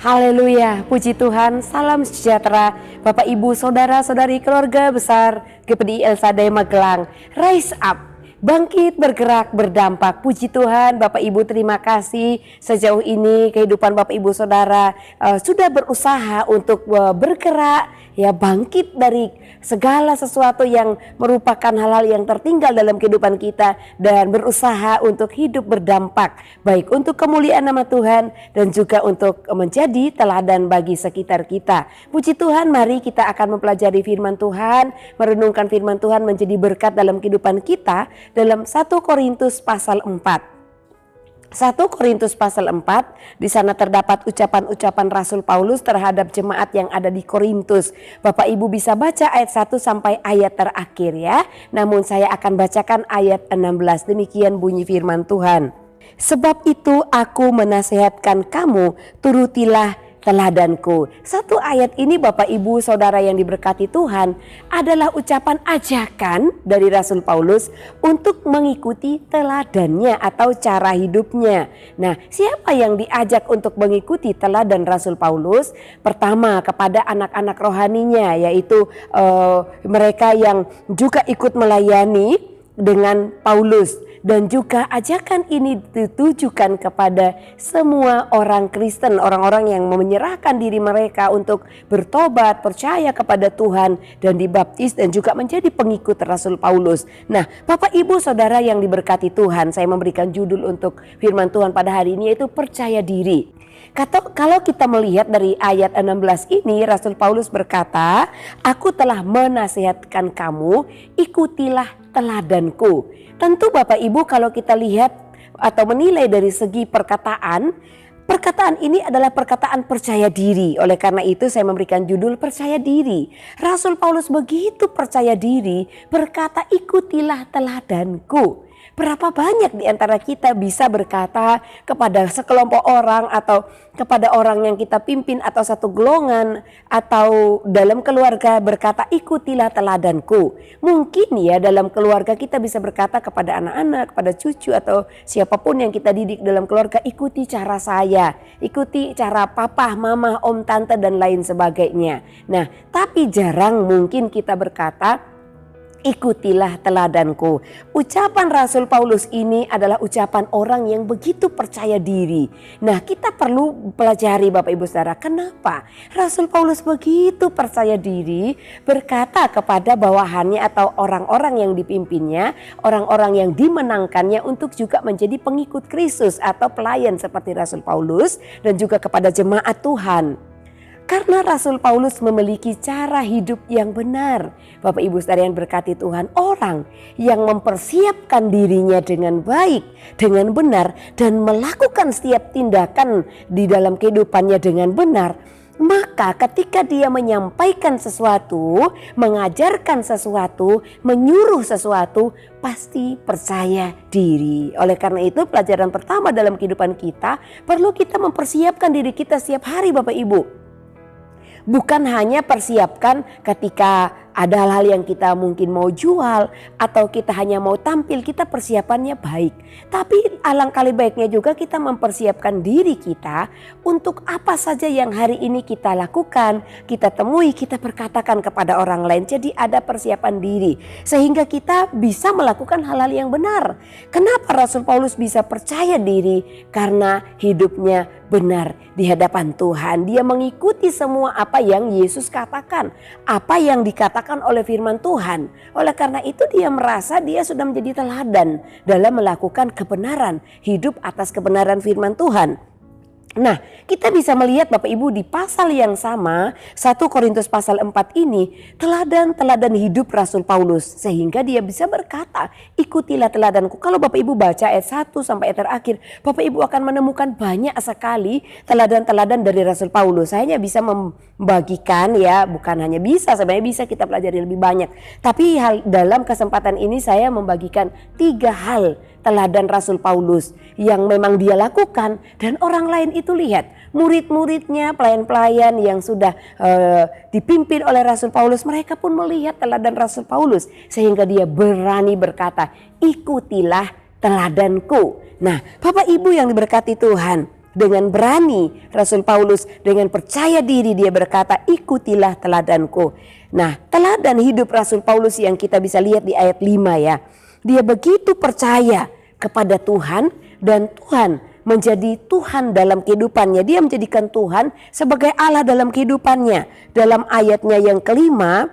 Haleluya, puji Tuhan, salam sejahtera Bapak Ibu Saudara-saudari keluarga besar GPDI El Shaddai Magelang. Rise up, bangkit, bergerak, berdampak. Puji Tuhan, Bapak Ibu, terima kasih sejauh ini kehidupan Bapak Ibu Saudara sudah berusaha untuk bergerak, ya, bangkit dari segala sesuatu yang merupakan hal-hal yang tertinggal dalam kehidupan kita dan berusaha untuk hidup berdampak baik untuk kemuliaan nama Tuhan dan juga untuk menjadi teladan bagi sekitar kita. Puji Tuhan, mari kita akan mempelajari firman Tuhan, merenungkan firman Tuhan menjadi berkat dalam kehidupan kita dalam 1 Korintus pasal 4. 1 Korintus pasal 4, di sana terdapat ucapan-ucapan Rasul Paulus terhadap jemaat yang ada di Korintus. Bapak Ibu bisa baca ayat 1 sampai ayat terakhir ya. Namun saya akan bacakan ayat 16, demikian bunyi firman Tuhan. Sebab itu aku menasihatkan kamu, turutilah teladanku. Satu ayat ini Bapak Ibu Saudara yang diberkati Tuhan adalah ucapan ajakan dari Rasul Paulus untuk mengikuti teladannya atau cara hidupnya. Nah, siapa yang diajak untuk mengikuti teladan Rasul Paulus? Pertama, kepada anak-anak rohaninya, yaitu mereka yang juga ikut melayani dengan Paulus. Dan juga ajakan ini ditujukan kepada semua orang Kristen, orang-orang yang menyerahkan diri mereka untuk bertobat, percaya kepada Tuhan dan dibaptis dan juga menjadi pengikut Rasul Paulus. Nah, Bapak Ibu Saudara yang diberkati Tuhan, saya memberikan judul untuk firman Tuhan pada hari ini yaitu percaya diri. Kalau kita melihat dari ayat 16 ini, Rasul Paulus berkata, aku telah menasihatkan kamu, ikutilah teladanku. Tentu Bapak Ibu kalau kita lihat atau menilai dari segi perkataan ini adalah perkataan percaya diri. Oleh karena itu saya memberikan judul percaya diri. Rasul Paulus begitu percaya diri berkata, ikutilah teladanku. Berapa banyak di antara kita bisa berkata kepada sekelompok orang atau kepada orang yang kita pimpin atau satu golongan atau dalam keluarga berkata, ikutilah teladanku. Mungkin ya dalam keluarga kita bisa berkata kepada anak-anak, kepada cucu atau siapapun yang kita didik dalam keluarga, ikuti cara saya, ikuti cara papa, mama, om, tante dan lain sebagainya. Nah, tapi jarang mungkin kita berkata, ikutilah teladanku. Ucapan Rasul Paulus ini adalah ucapan orang yang begitu percaya diri. Nah, kita perlu pelajari Bapak Ibu Saudara, kenapa Rasul Paulus begitu percaya diri berkata kepada bawahannya atau orang-orang yang dipimpinnya, orang-orang yang dimenangkannya untuk juga menjadi pengikut Kristus atau pelayan seperti Rasul Paulus dan juga kepada jemaat Tuhan. Karena Rasul Paulus memiliki cara hidup yang benar. Bapak Ibu Saudara yang berkati Tuhan, orang yang mempersiapkan dirinya dengan baik, dengan benar dan melakukan setiap tindakan di dalam kehidupannya dengan benar, maka ketika dia menyampaikan sesuatu, mengajarkan sesuatu, menyuruh sesuatu, pasti percaya diri. Oleh karena itu pelajaran pertama dalam kehidupan kita, perlu kita mempersiapkan diri kita setiap hari Bapak Ibu. Bukan hanya persiapkan ketika ada hal-hal yang kita mungkin mau jual atau kita hanya mau tampil, kita persiapannya baik. Tapi alangkah baiknya juga kita mempersiapkan diri kita untuk apa saja yang hari ini kita lakukan, kita temui, kita perkatakan kepada orang lain. Jadi ada persiapan diri sehingga kita bisa melakukan hal-hal yang benar. Kenapa Rasul Paulus bisa percaya diri? Karena hidupnya benar di hadapan Tuhan. Dia mengikuti semua apa yang Yesus katakan, apa yang dikatakan oleh firman Tuhan. Oleh karena itu dia merasa dia sudah menjadi teladan dalam melakukan kebenaran, hidup atas kebenaran firman Tuhan. Nah, kita bisa melihat Bapak Ibu di pasal yang sama, 1 Korintus pasal 4 ini, teladan-teladan hidup Rasul Paulus. Sehingga dia bisa berkata, ikutilah teladanku. Kalau Bapak Ibu baca ayat 1 sampai ayat terakhir, Bapak Ibu akan menemukan banyak sekali teladan-teladan dari Rasul Paulus. Saya hanya bisa membagikan ya, bukan hanya bisa, sebenarnya bisa kita pelajari lebih banyak. Tapi dalam kesempatan ini saya membagikan 3 hal teladan Rasul Paulus yang memang dia lakukan dan orang lain itu lihat. Murid-muridnya, pelayan-pelayan yang sudah dipimpin oleh Rasul Paulus, mereka pun melihat teladan Rasul Paulus sehingga dia berani berkata, ikutilah teladanku. Nah, Bapak Ibu yang diberkati Tuhan, dengan berani Rasul Paulus dengan percaya diri dia berkata, ikutilah teladanku. Nah, teladan hidup Rasul Paulus yang kita bisa lihat di ayat 5 ya. Dia begitu percaya kepada Tuhan dan Tuhan menjadi Tuhan dalam kehidupannya. Dia menjadikan Tuhan sebagai Allah dalam kehidupannya. Dalam ayatnya yang kelima,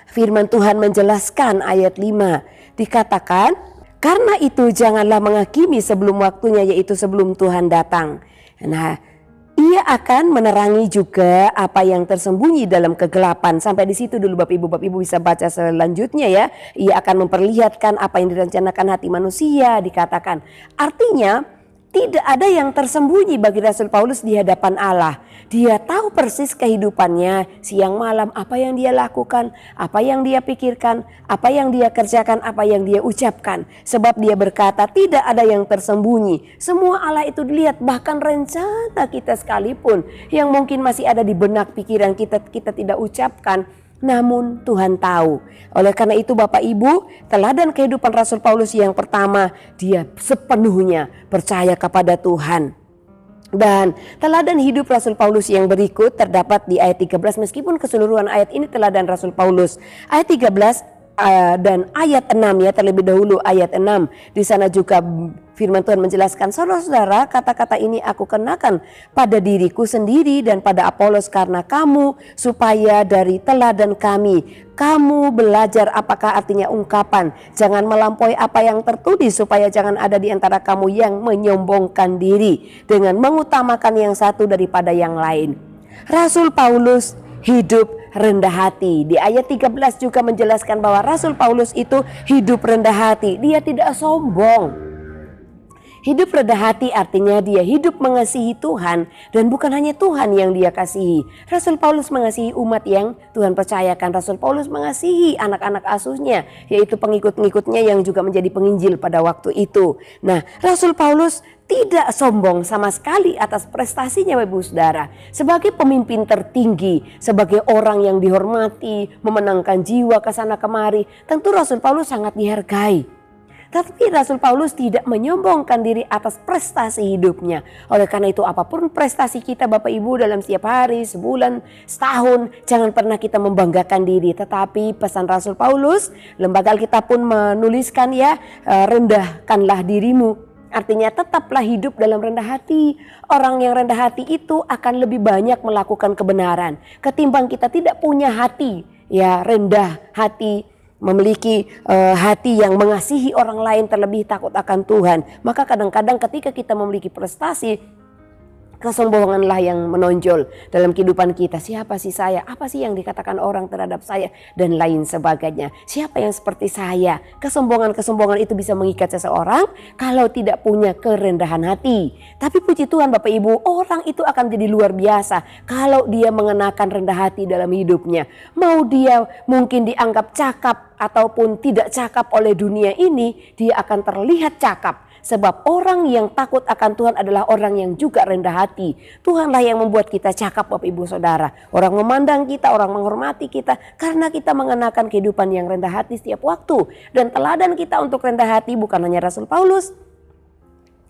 firman Tuhan menjelaskan ayat 5 dikatakan, karena itu janganlah menghakimi sebelum waktunya, yaitu sebelum Tuhan datang. Nah, ia akan menerangi juga apa yang tersembunyi dalam kegelapan. Sampai di situ dulu Bapak Ibu bisa baca selanjutnya ya. Ia akan memperlihatkan apa yang direncanakan hati manusia, dikatakan. Artinya tidak ada yang tersembunyi bagi Rasul Paulus di hadapan Allah. Dia tahu persis kehidupannya, siang malam apa yang dia lakukan, apa yang dia pikirkan, apa yang dia kerjakan, apa yang dia ucapkan. Sebab dia berkata tidak ada yang tersembunyi. Semua Allah itu dilihat, bahkan rencana kita sekalipun yang mungkin masih ada di benak pikiran kita tidak ucapkan. Namun Tuhan tahu. Oleh karena itu Bapak Ibu, teladan kehidupan Rasul Paulus yang pertama, dia sepenuhnya percaya kepada Tuhan. Dan teladan hidup Rasul Paulus yang berikut terdapat di ayat 13, meskipun keseluruhan ayat ini teladan Rasul Paulus. Ayat 13 dan ayat 6 ya, terlebih dahulu ayat 6. Di sana juga firman Tuhan menjelaskan, saudara-saudara, kata-kata ini aku kenakan pada diriku sendiri dan pada Apolos karena kamu, supaya dari teladan kami kamu belajar apakah artinya ungkapan. Jangan melampaui apa yang tertulis, supaya jangan ada di antara kamu yang menyombongkan diri dengan mengutamakan yang satu daripada yang lain. Rasul Paulus hidup rendah hati. Di ayat 13 juga menjelaskan bahwa Rasul Paulus itu hidup rendah hati. Dia tidak sombong. Hidup rendah hati artinya dia hidup mengasihi Tuhan dan bukan hanya Tuhan yang dia kasihi. Rasul Paulus mengasihi umat yang Tuhan percayakan. Rasul Paulus mengasihi anak-anak asuhnya, yaitu pengikut-pengikutnya yang juga menjadi penginjil pada waktu itu. Nah, Rasul Paulus tidak sombong sama sekali atas prestasinya, Bapak Ibu Saudara. Sebagai pemimpin tertinggi, sebagai orang yang dihormati, memenangkan jiwa ke sana kemari, tentu Rasul Paulus sangat dihargai. Tapi Rasul Paulus tidak menyombongkan diri atas prestasi hidupnya. Oleh karena itu apapun prestasi kita Bapak Ibu dalam setiap hari, sebulan, setahun, jangan pernah kita membanggakan diri. Tetapi pesan Rasul Paulus, lembaga Alkitab pun menuliskan ya, rendahkanlah dirimu. Artinya tetaplah hidup dalam rendah hati. Orang yang rendah hati itu akan lebih banyak melakukan kebenaran. Ketimbang kita tidak punya hati, ya rendah hati, memiliki hati yang mengasihi orang lain, terlebih takut akan Tuhan. Maka kadang-kadang ketika kita memiliki prestasi, kesombonganlah yang menonjol dalam kehidupan kita. Siapa sih saya? Apa sih yang dikatakan orang terhadap saya? Dan lain sebagainya. Siapa yang seperti saya? Kesombongan-kesombongan itu bisa mengikat seseorang kalau tidak punya kerendahan hati. Tapi puji Tuhan Bapak Ibu, orang itu akan jadi luar biasa kalau dia mengenakan rendah hati dalam hidupnya. Mau dia mungkin dianggap cakap ataupun tidak cakap oleh dunia ini, dia akan terlihat cakap. Sebab orang yang takut akan Tuhan adalah orang yang juga rendah hati. Tuhanlah yang membuat kita cakap Bapak Ibu Saudara. Orang memandang kita, orang menghormati kita karena kita mengenakan kehidupan yang rendah hati setiap waktu. Dan teladan kita untuk rendah hati bukan hanya Rasul Paulus.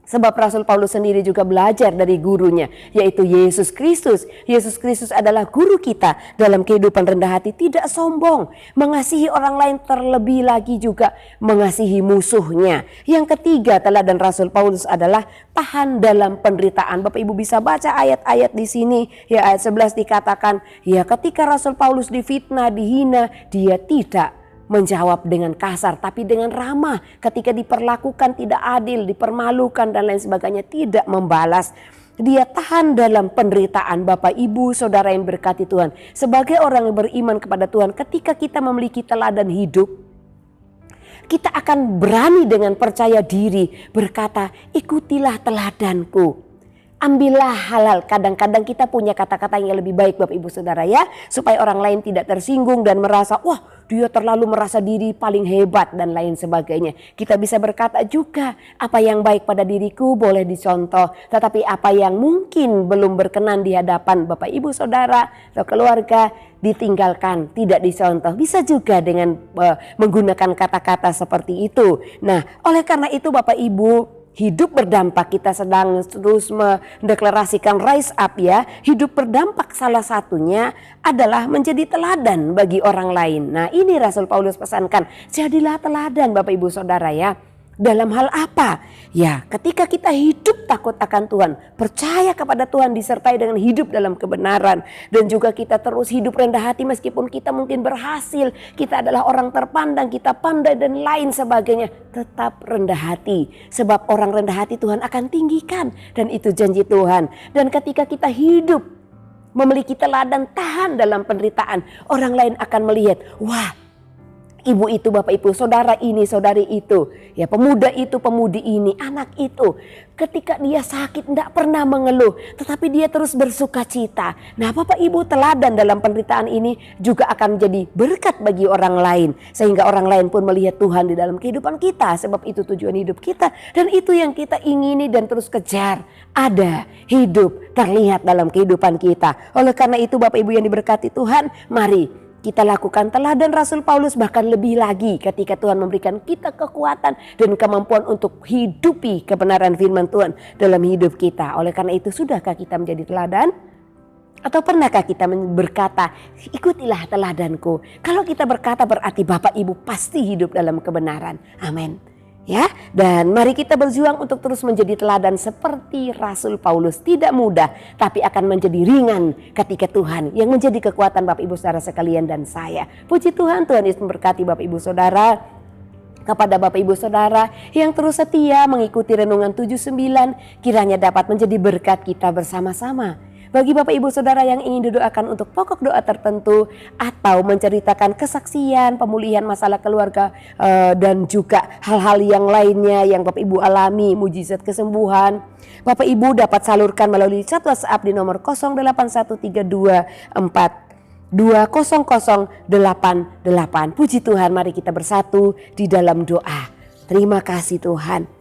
Sebab Rasul Paulus sendiri juga belajar dari gurunya, yaitu Yesus Kristus. Yesus Kristus adalah guru kita dalam kehidupan rendah hati, tidak sombong, mengasihi orang lain, terlebih lagi juga mengasihi musuhnya. Yang ketiga, teladan Rasul Paulus adalah tahan dalam penderitaan. Bapak Ibu bisa baca ayat-ayat di sini, ya ayat 11 dikatakan, ya ketika Rasul Paulus difitnah, dihina, dia tidak menjawab dengan kasar, tapi dengan ramah. Ketika diperlakukan tidak adil, dipermalukan dan lain sebagainya, tidak membalas. Dia tahan dalam penderitaan. Bapak Ibu Saudara yang berkati Tuhan, sebagai orang yang beriman kepada Tuhan, ketika kita memiliki teladan hidup, kita akan berani dengan percaya diri berkata, ikutilah teladanku. Ambillah halal. Kadang-kadang kita punya kata-kata yang lebih baik Bapak Ibu Saudara ya, supaya orang lain tidak tersinggung dan merasa wah dia terlalu merasa diri paling hebat dan lain sebagainya. Kita bisa berkata juga apa yang baik pada diriku boleh dicontoh, tetapi apa yang mungkin belum berkenan di hadapan Bapak Ibu Saudara atau keluarga ditinggalkan, tidak dicontoh. Bisa juga dengan menggunakan kata-kata seperti itu. Nah, oleh karena itu Bapak Ibu, hidup berdampak, kita sedang terus mendeklarasikan rise up ya. Hidup berdampak salah satunya adalah menjadi teladan bagi orang lain. Nah ini Rasul Paulus pesankan, jadilah teladan Bapak Ibu Saudara ya. Dalam hal apa? Ya ketika kita hidup takut akan Tuhan, percaya kepada Tuhan disertai dengan hidup dalam kebenaran. Dan juga kita terus hidup rendah hati meskipun kita mungkin berhasil, kita adalah orang terpandang, kita pandai dan lain sebagainya. Tetap rendah hati, sebab orang rendah hati Tuhan akan tinggikan. Dan itu janji Tuhan. Dan ketika kita hidup memiliki teladan tahan dalam penderitaan, orang lain akan melihat, wah, ibu itu, bapak ibu, saudara ini, saudari itu, ya pemuda itu, pemudi ini, anak itu, ketika dia sakit tidak pernah mengeluh, tetapi dia terus bersuka cita. Nah bapak ibu, teladan dalam penderitaan ini juga akan menjadi berkat bagi orang lain, sehingga orang lain pun melihat Tuhan di dalam kehidupan kita, sebab itu tujuan hidup kita dan itu yang kita ingini dan terus kejar, ada hidup terlihat dalam kehidupan kita. Oleh karena itu bapak ibu yang diberkati Tuhan, mari kita lakukan teladan Rasul Paulus, bahkan lebih lagi ketika Tuhan memberikan kita kekuatan dan kemampuan untuk hidupi kebenaran firman Tuhan dalam hidup kita. Oleh karena itu, sudahkah kita menjadi teladan? Atau pernahkah kita berkata, ikutilah teladanku. Kalau kita berkata berarti Bapak Ibu pasti hidup dalam kebenaran. Amin. Ya, dan mari kita berjuang untuk terus menjadi teladan seperti Rasul Paulus. Tidak mudah, tapi akan menjadi ringan ketika Tuhan yang menjadi kekuatan Bapak Ibu Saudara sekalian dan saya. Puji Tuhan, Tuhan Yesus memberkati Bapak Ibu Saudara. Kepada Bapak Ibu Saudara yang terus setia mengikuti Renungan 79, kiranya dapat menjadi berkat kita bersama-sama. Bagi Bapak Ibu Saudara yang ingin didoakan untuk pokok doa tertentu atau menceritakan kesaksian, pemulihan masalah keluarga dan juga hal-hal yang lainnya yang Bapak Ibu alami, mujizat kesembuhan, Bapak Ibu dapat salurkan melalui chat WhatsApp di nomor 081324200088. Puji Tuhan, mari kita bersatu di dalam doa. Terima kasih Tuhan.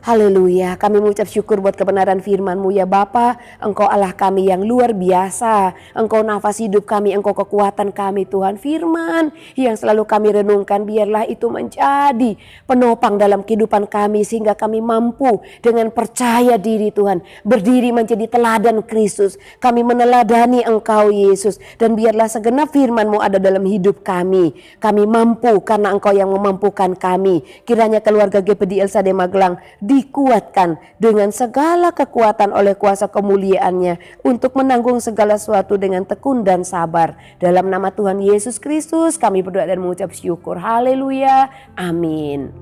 Haleluya, kami mengucap syukur buat kebenaran firman-Mu ya Bapa. Engkau Allah kami yang luar biasa. Engkau nafas hidup kami, Engkau kekuatan kami Tuhan. Firman yang selalu kami renungkan, biarlah itu menjadi penopang dalam kehidupan kami. Sehingga kami mampu dengan percaya diri Tuhan, berdiri menjadi teladan Kristus. Kami meneladani Engkau Yesus. Dan biarlah segenap firman-Mu ada dalam hidup kami. Kami mampu karena Engkau yang memampukan kami. Kiranya keluarga GPD El Shaddai Magelang dikuatkan dengan segala kekuatan oleh kuasa kemuliaan-Nya untuk menanggung segala sesuatu dengan tekun dan sabar. Dalam nama Tuhan Yesus Kristus kami berdoa dan mengucap syukur. Haleluya. Amin.